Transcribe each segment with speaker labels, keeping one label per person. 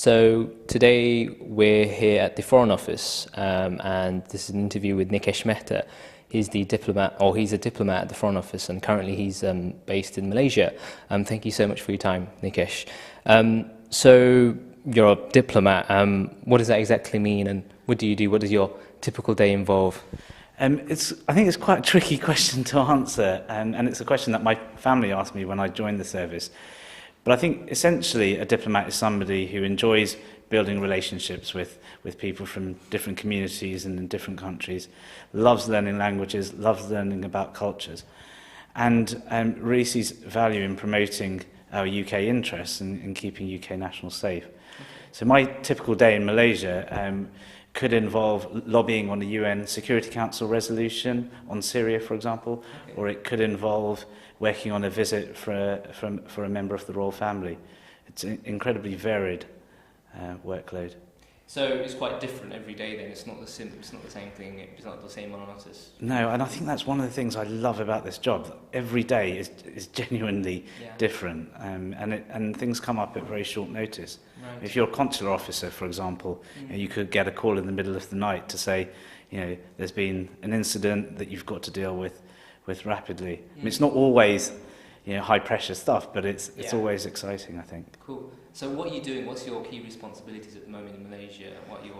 Speaker 1: So today we're here at the Foreign Office, and this is an interview with Nikesh Mehta. He's a diplomat at the Foreign Office, and currently he's based in Malaysia. Thank you so much for your time, Nikesh. So you're a diplomat. What does that exactly mean, and what do you do? What does your typical day involve?
Speaker 2: I think it's quite a tricky question to answer, and it's a question that my family asked me when I joined the service. But I think essentially a diplomat is somebody who enjoys building relationships with people from different communities and in different countries, loves learning languages, loves learning about cultures, and really sees value in promoting our UK interests and keeping UK nationals safe. Okay. So my typical day in Malaysia could involve lobbying on a UN Security Council resolution on Syria, for example, okay, or it could involve working on a visit for a member of the royal family. It's an incredibly varied workload.
Speaker 1: So it's quite different every day then, it's not the same thing, it's not the same monotonous?
Speaker 2: No, and I think that's one of the things I love about this job. Every day is genuinely different, and things come up at very short notice. Right. If you're a consular officer, for example, you could get a call in the middle of the night to say, there's been an incident that you've got to deal with rapidly. I mean, it's not always high pressure stuff, but it's always exciting, I think.
Speaker 1: Cool. So what are you doing? What's your key responsibilities at the moment in Malaysia? What are you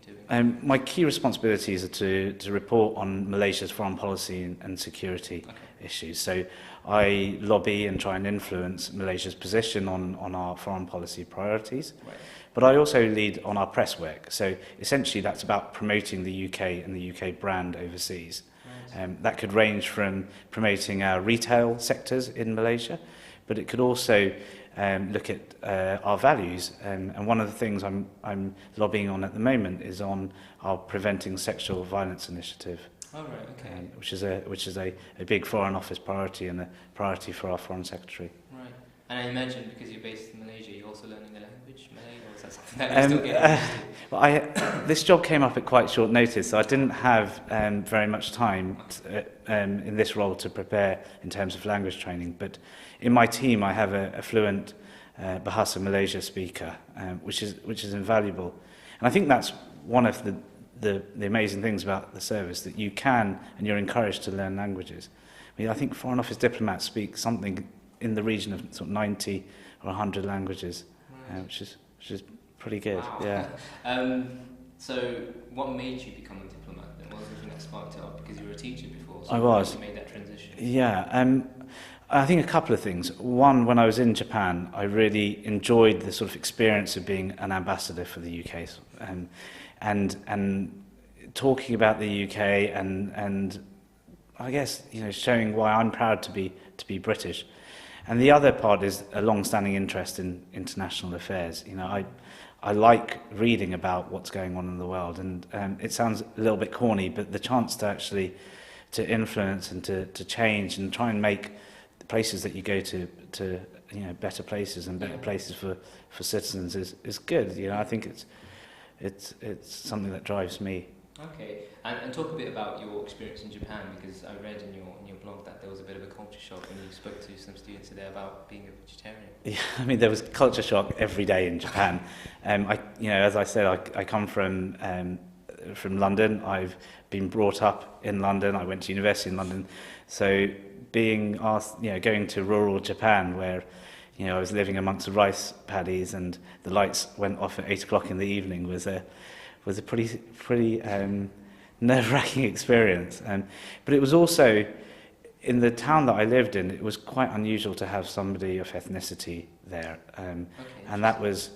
Speaker 1: doing?
Speaker 2: My key responsibilities are to report on Malaysia's foreign policy and security issues. So I lobby and try and influence Malaysia's position on our foreign policy priorities. Right. But I also lead on our press work. So essentially that's about promoting the UK and the UK brand overseas. That could range from promoting our retail sectors in Malaysia, but it could also look at our values. And one of the things I'm lobbying on at the moment is on our Preventing Sexual Violence initiative.
Speaker 1: Oh, right, okay.
Speaker 2: Which is a big Foreign Office priority and a priority for our Foreign Secretary.
Speaker 1: Right. And I imagine because you're based in Malaysia, you're also learning the language, Malay, or is that something that you're still getting used to?
Speaker 2: Well, this job came up at quite short notice, so I didn't have very much time in this role to prepare in terms of language training. But in my team, I have a fluent Bahasa Malaysia speaker, which is invaluable. And I think that's one of the amazing things about the service, that you can and you're encouraged to learn languages. I mean, I think Foreign Office diplomats speak something in the region of sort of 90 or 100 languages, right, which is pretty good. Wow.
Speaker 1: Yeah. So what made you become a diplomat then? What was the thing that sparked it up? Because you were a teacher before, so
Speaker 2: I was.
Speaker 1: You made that transition.
Speaker 2: Yeah. I think a couple of things. One, when I was in Japan, I really enjoyed the sort of experience of being an ambassador for the UK, and talking about the UK and I guess showing why I'm proud to be British. And the other part is a long-standing interest in international affairs. I like reading about what's going on in the world, and it sounds a little bit corny, but the chance to influence and to change and try and make the places that you go to better places and better places for citizens is good. I think it's something that drives me.
Speaker 1: Okay, and talk a bit about your experience in Japan, because I read in your blog that there was a bit of a culture shock when you spoke to some students today about being a vegetarian.
Speaker 2: Yeah, I mean, there was culture shock every day in Japan. As I said, I come from London. I've been brought up in London. I went to university in London. So being asked, going to rural Japan where, I was living amongst the rice paddies and the lights went off at 8 o'clock in the evening was a pretty nerve-wracking experience. But it was also, in the town that I lived in, it was quite unusual to have somebody of ethnicity there. And that was,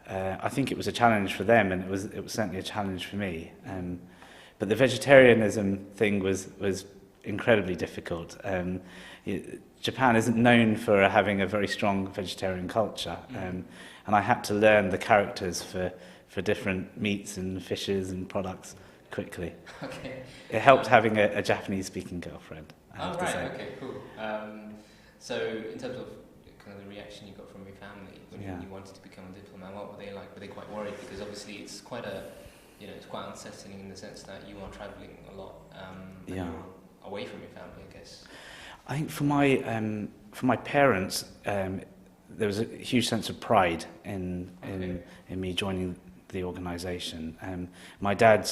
Speaker 2: I think it was a challenge for them, and it was certainly a challenge for me. But the vegetarianism thing was incredibly difficult. Japan isn't known for having a very strong vegetarian culture, and I had to learn the characters for different meats and fishes and products quickly.
Speaker 1: Okay.
Speaker 2: It helped having a Japanese-speaking girlfriend.
Speaker 1: Oh, right. Okay, cool. So in terms of kind of the reaction you got from your family when you wanted to become a diplomat, what were they like? Were they quite worried? Because obviously it's quite it's quite unsettling in the sense that you are travelling a lot, you're away from your family, I guess.
Speaker 2: I think for my parents, there was a huge sense of pride in me joining the organisation. My dad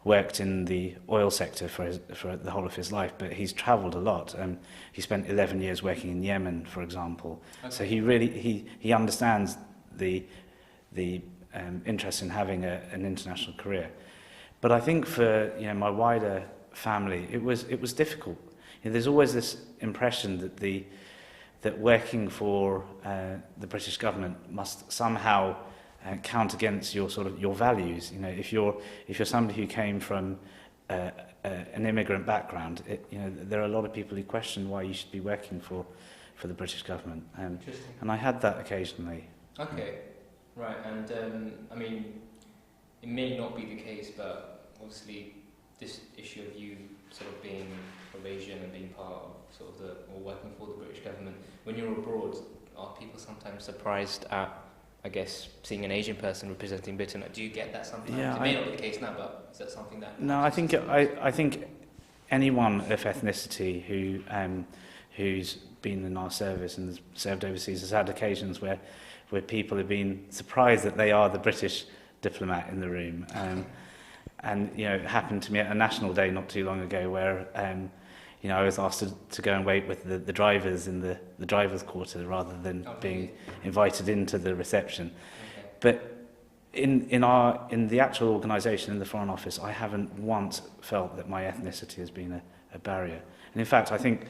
Speaker 2: worked in the oil sector for the whole of his life, but he's travelled a lot. He spent 11 years working in Yemen, for example. Okay. So he understands the interest in having an international career. But I think for my wider family, it was difficult. There's always this impression that working for the British government must somehow count against your values. If you're somebody who came from an immigrant background, there are a lot of people who question why you should be working for the British government. And I had that occasionally.
Speaker 1: Okay, right. And I mean, it may not be the case, but obviously this issue of you sort of being of Asian and being part of or working for the British government, when you're abroad, are people sometimes surprised at, I guess, seeing an Asian person representing Britain? Do you get that sometimes?
Speaker 2: Yeah,
Speaker 1: it may not be the case now, but is that something that...
Speaker 2: No, I think anyone of ethnicity who's been in our service and served overseas has had occasions where people have been surprised that they are the British diplomat in the room. And it happened to me at a national day not too long ago where I was asked to go and wait with the drivers in the drivers' quarter rather than being invited into the reception. Okay. But in the actual organisation, in the Foreign Office, I haven't once felt that my ethnicity has been a barrier. And in fact, I think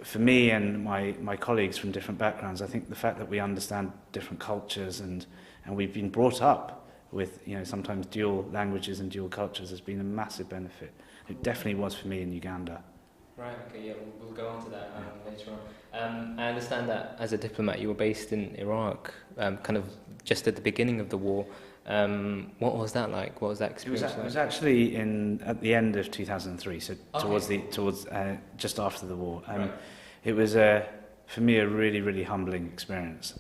Speaker 2: for me and my colleagues from different backgrounds, I think the fact that we understand different cultures and we've been brought up with sometimes dual languages and dual cultures has been a massive benefit. It definitely was for me in Uganda.
Speaker 1: Right, okay, yeah, we'll go on to that later on. I understand that as a diplomat you were based in Iraq, kind of just at the beginning of the war. What was that like? What was that experience like?
Speaker 2: It was actually at the end of 2003, so towards just after the war.
Speaker 1: Right.
Speaker 2: It was for me a really, really humbling experience.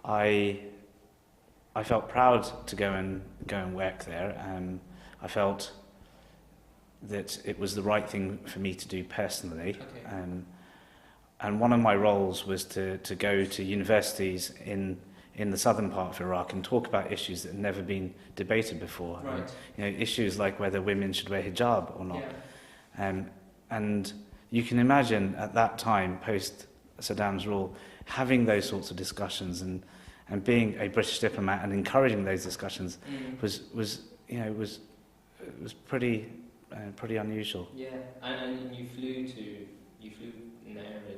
Speaker 2: Right. I felt proud to go and work there. I felt that it was the right thing for me to do personally. Okay. And one of my roles was to go to universities in the southern part of Iraq and talk about issues that had never been debated before.
Speaker 1: Right.
Speaker 2: Issues like whether women should wear hijab or not.
Speaker 1: Yeah.
Speaker 2: And you can imagine at that time, post Saddam's rule, having those sorts of discussions and being a British diplomat and encouraging those discussions was pretty unusual.
Speaker 1: Yeah, and you flew in the area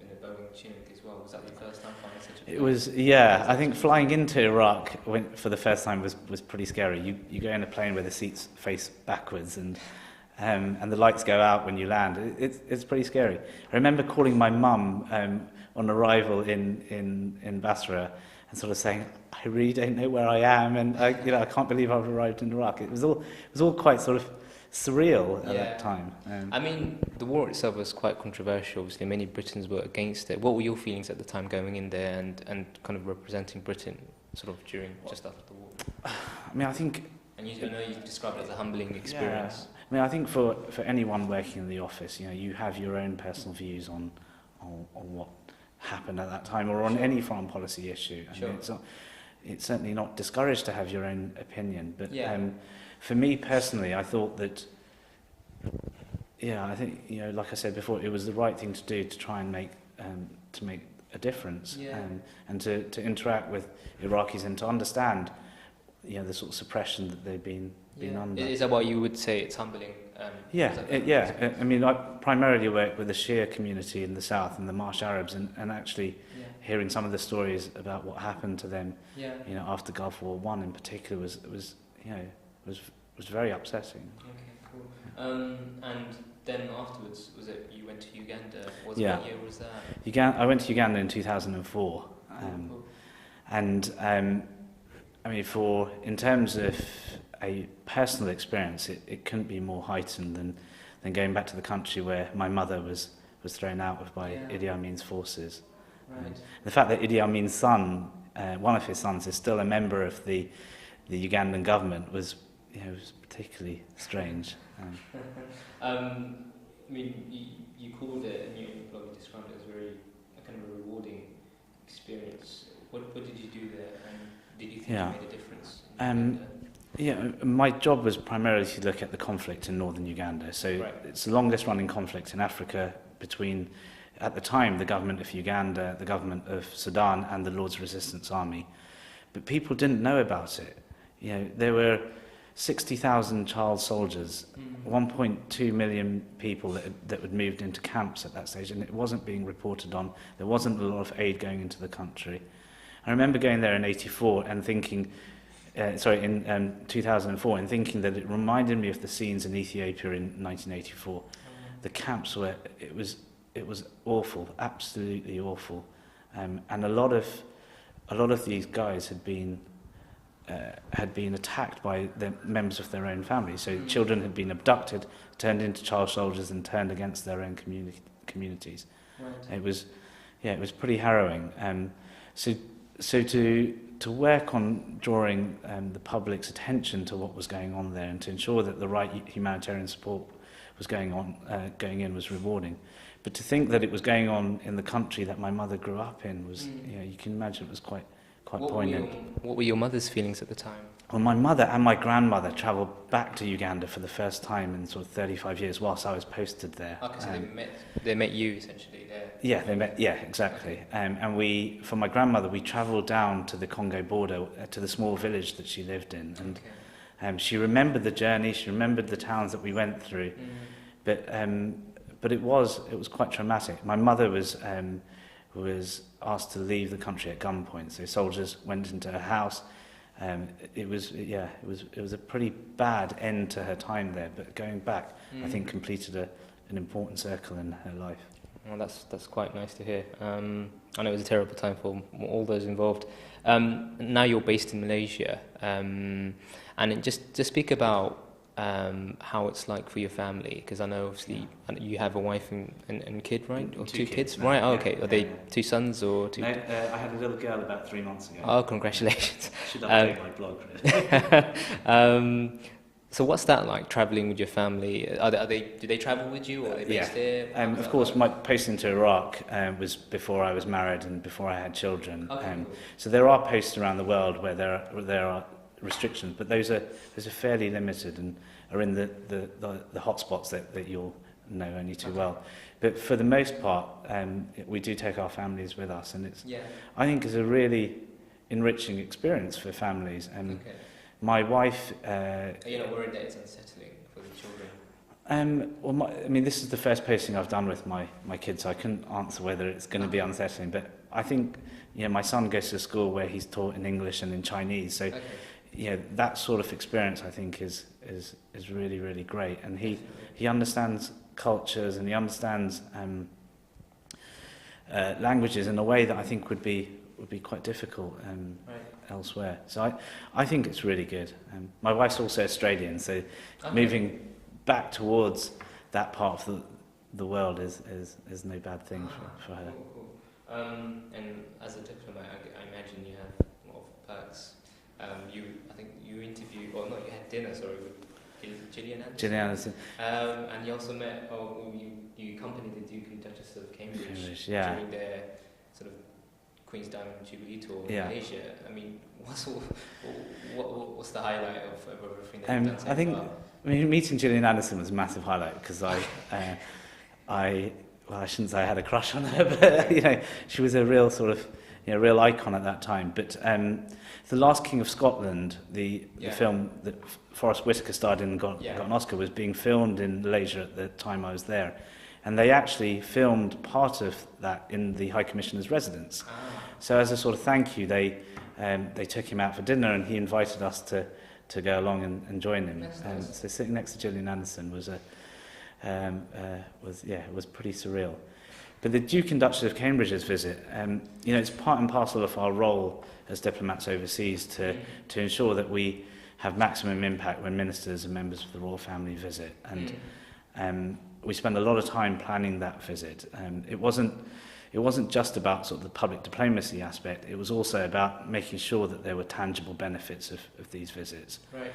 Speaker 1: in a Boeing Chinook as well. Was that your first time flying such a plane?
Speaker 2: It was, yeah. I think flying into Iraq for the first time was pretty scary. You go in a plane where the seats face backwards and the lights go out when you land. It's pretty scary. I remember calling my mum on arrival in Basra and sort of saying, I really don't know where I am, and I can't believe I've arrived in Iraq. It was all quite sort of surreal at that time.
Speaker 1: I mean, the war itself was quite controversial. Obviously, many Britons were against it. What were your feelings at the time going in there and kind of representing Britain, sort of just after the war?
Speaker 2: I mean, I think.
Speaker 1: And I know you described it as a humbling experience.
Speaker 2: Yeah. I mean, I think for anyone working in the office, you have your own personal views on what happened at that time or on any foreign policy issue. I mean, it's certainly not discouraged to have your own opinion, but for me personally, I thought that, I think, like I said before, it was the right thing to do to try and make a difference and to interact with Iraqis and to understand, the sort of suppression that they've been under.
Speaker 1: Is that why you would say it's humbling?
Speaker 2: I mean, I primarily work with the Shia community in the south and the Marsh Arabs, and actually hearing some of the stories about what happened to them, after Gulf War I in particular was very upsetting.
Speaker 1: Okay, cool. And then afterwards, was it you went to Uganda? What year was that?
Speaker 2: I went to Uganda in 2004,
Speaker 1: cool.
Speaker 2: And I mean, in terms of a personal experience, it couldn't be more heightened than going back to the country where my mother was thrown out of by Idi Amin's forces.
Speaker 1: Right.
Speaker 2: The fact that Idi Amin's son, one of his sons, is still a member of the Ugandan government was particularly strange.
Speaker 1: I mean, you called it, and you probably described it as very kind of a rewarding experience. What did you do there, and did you think
Speaker 2: Yeah.
Speaker 1: it made a difference?
Speaker 2: Yeah, my job was primarily to look at the conflict in northern Uganda. So
Speaker 1: Right.
Speaker 2: it's the longest running conflict in Africa between, at the time, the government of Uganda, the government of Sudan, and the Lord's Resistance Army. But people didn't know about it. You know, there were 60,000 child soldiers, 1.2 million people that had moved into camps at that stage, and it wasn't being reported on. There wasn't a lot of aid going into the country. I remember going there in '84 and thinking, in 2004, and thinking that it reminded me of the scenes in Ethiopia in 1984. The camps were, it was awful, absolutely awful, and a lot of these guys had been attacked by the members of their own family. So children had been abducted, turned into child soldiers, and turned against their own communities. Right. It was pretty harrowing. So to work on drawing the public's attention to what was going on there, and to ensure that the right humanitarian support was going in was rewarding. But to think that it was going on in the country that my mother grew up in was, you can imagine, it was quite poignant.
Speaker 1: What were your mother's feelings at the time?
Speaker 2: Well, my mother and my grandmother travelled back to Uganda for the first time in sort of 35 years whilst I was posted there.
Speaker 1: Okay, so they met you essentially there.
Speaker 2: Yeah, they met. Yeah, exactly. And we, for my grandmother, we travelled down to the Congo border to the small village that she lived in, and she remembered the journey. She remembered the towns that we went through, but it was quite traumatic. My mother was asked to leave the country at gunpoint. So soldiers went into her house. It was a pretty bad end to her time there. But going back, I think completed an important circle in her life.
Speaker 1: Well, that's quite nice to hear. I know it was a terrible time for all those involved. Now you're based in Malaysia, and just speak about how it's like for your family, because I know obviously you have a wife and kid, right? Or two kids?
Speaker 2: Now.
Speaker 1: Right, oh, okay.
Speaker 2: Yeah,
Speaker 1: Are they two sons or two?
Speaker 2: No, I had a little girl about 3 months ago.
Speaker 1: Oh, congratulations.
Speaker 2: Should update my blog, really.
Speaker 1: So what's that like, travelling with your family? Do they travel with you, or are they based here?
Speaker 2: Of course, my posting to Iraq was before I was married and before I had children.
Speaker 1: Okay, cool.
Speaker 2: So there are posts around the world where there are restrictions, but those are fairly limited and are in the hotspots that you'll know only too well. But for the most part, we do take our families with us, and I think it's a really enriching experience for families. My wife...
Speaker 1: You're not worried that it's unsettling for the children?
Speaker 2: This is the first posting I've done with my kids, so I couldn't answer whether it's going to be unsettling, but I think my son goes to a school where he's taught in English and in Chinese, so that sort of experience I think is really, really great, and he understands cultures and he understands languages in a way that I think would be quite difficult elsewhere. So I think it's really good. My wife's also Australian, so moving back towards that part of the world is no bad thing for her.
Speaker 1: Cool. And as a diplomat, I imagine you have a lot of perks. You had dinner, with Gillian Anderson. And you also met, you accompanied the Duke and Duchess of Cambridge during their sort of Queen's Diamond Jubilee tour in Malaysia. I mean, what's the highlight of everything that you've done so far?
Speaker 2: Meeting Gillian Anderson was a massive highlight because I shouldn't say I had a crush on her, but she was a real sort of real icon at that time. But The Last King of Scotland, the film that Forrest Whitaker starred in and got an Oscar, was being filmed in Malaysia at the time I was there. And they actually filmed part of that in the High Commissioner's residence. So as a sort of thank you, they took him out for dinner, and he invited us to go along and join him. Nice. So sitting next to Gillian Anderson was pretty surreal. But the Duke and Duchess of Cambridge's visit, it's part and parcel of our role as diplomats overseas to ensure that we have maximum impact when ministers and members of the royal family visit. And we spend a lot of time planning that visit. It wasn't just about sort of the public diplomacy aspect. It was also about making sure that there were tangible benefits of these visits.
Speaker 1: Right.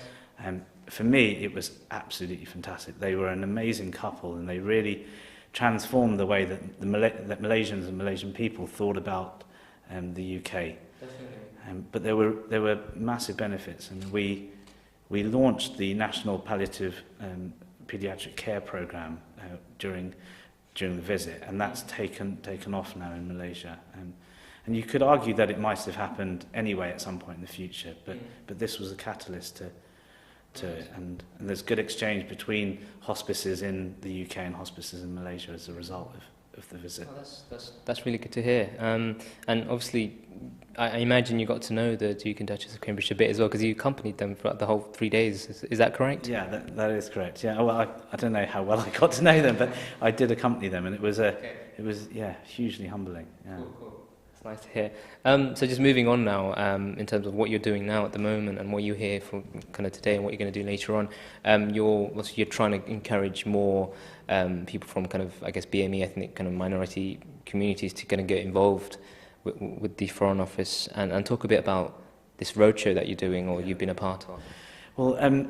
Speaker 2: For me, it was absolutely fantastic. They were an amazing couple, and they really transformed the way that that Malaysians and Malaysian people thought about the UK.
Speaker 1: Definitely.
Speaker 2: But there were massive benefits, and we launched the National Palliative Paediatric Care Programme during the visit, and that's taken off now in Malaysia. And you could argue that it might have happened anyway at some point in the future, but this was a catalyst to it, and there's good exchange between hospices in the UK and hospices in Malaysia as a result of the visit.
Speaker 1: Oh, that's really good to hear. And obviously, I imagine you got to know the Duke and Duchess of Cambridge a bit as well, because you accompanied them throughout the whole 3 days. Is that correct?
Speaker 2: Yeah, that is correct. Yeah, well, I don't know how well I got to know them, but I did accompany them, and it was hugely humbling. Yeah.
Speaker 1: Cool. It's nice to hear. So just moving on now, in terms of what you're doing now at the moment and what you hear for kind of today and what you're going to do later on, you're trying to encourage more people from kind of, I guess, BME, ethnic kind of minority communities to kind of get involved with the Foreign Office and talk a bit about this roadshow that you're doing or you've been a part of.
Speaker 2: Well,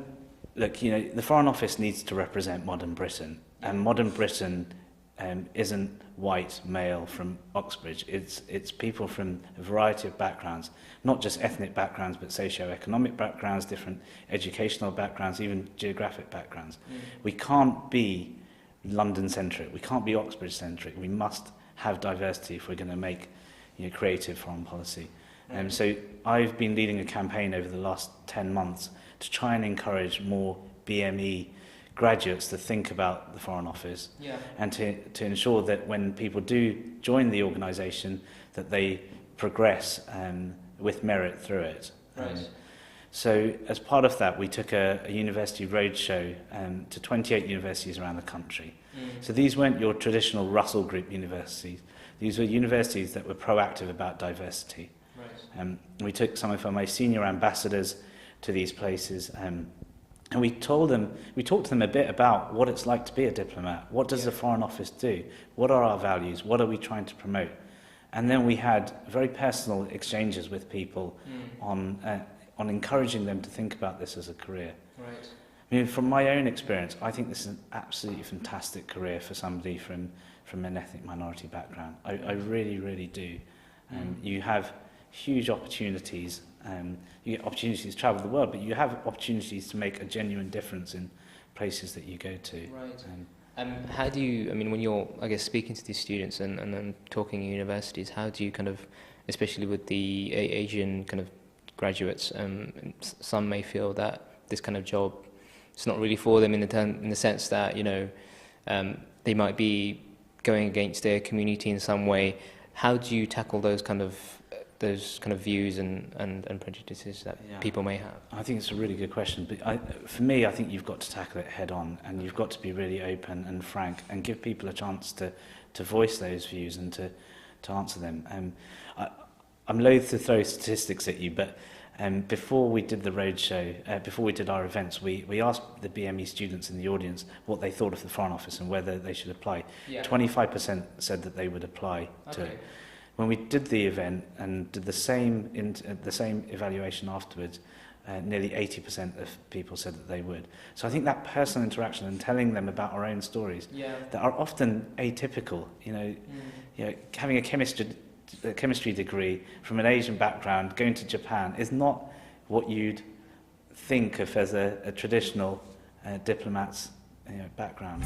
Speaker 2: look, the Foreign Office needs to represent modern Britain, and modern Britain isn't white male from Oxbridge. It's people from a variety of backgrounds, not just ethnic backgrounds, but socio-economic backgrounds, different educational backgrounds, even geographic backgrounds. We can't be London-centric. We can't be Oxbridge-centric. We must have diversity if we're going to make creative foreign policy. So I've been leading a campaign over the last 10 months to try and encourage more BME graduates to think about the Foreign Office, and to ensure that when people do join the organisation that they progress with merit through it.
Speaker 1: Right.
Speaker 2: So as part of that, we took a university roadshow to 28 universities around the country. So these weren't your traditional Russell Group universities. These were universities that were proactive about diversity. Right. We took some of our most senior ambassadors to these places, and we talked to them a bit about what it's like to be a diplomat. What does the Foreign Office do? What are our values? What are we trying to promote? And then we had very personal exchanges with people on encouraging them to think about this as a career.
Speaker 1: Right.
Speaker 2: I mean, from my own experience, I think this is an absolutely fantastic career for somebody from an ethnic minority background. I really, really do. You have huge opportunities. You get opportunities to travel the world, but you have opportunities to make a genuine difference in places that you go to.
Speaker 1: Right. How do you, I mean, when you're, I guess, speaking to these students and then talking at universities, how do you kind of, especially with the Asian kind of graduates, some may feel that this kind of job is not really for them in the sense that, they might be going against their community in some way. How do you tackle those kind of views and prejudices that people may have?
Speaker 2: I think it's a really good question. But for me, I think you've got to tackle it head on, and you've got to be really open and frank and give people a chance to voice those views and to answer them. I'm loath to throw statistics at you, but before we did the roadshow, before we did our events, we asked the BME students in the audience what they thought of the Foreign Office and whether they should apply. 25% said that they would apply to it. When we did the event and did the same evaluation afterwards, nearly 80% of people said that they would. So I think that personal interaction and telling them about our own stories that are often atypical, having a chemistry degree from an Asian background, going to Japan, is not what you'd think of as a traditional diplomat's background.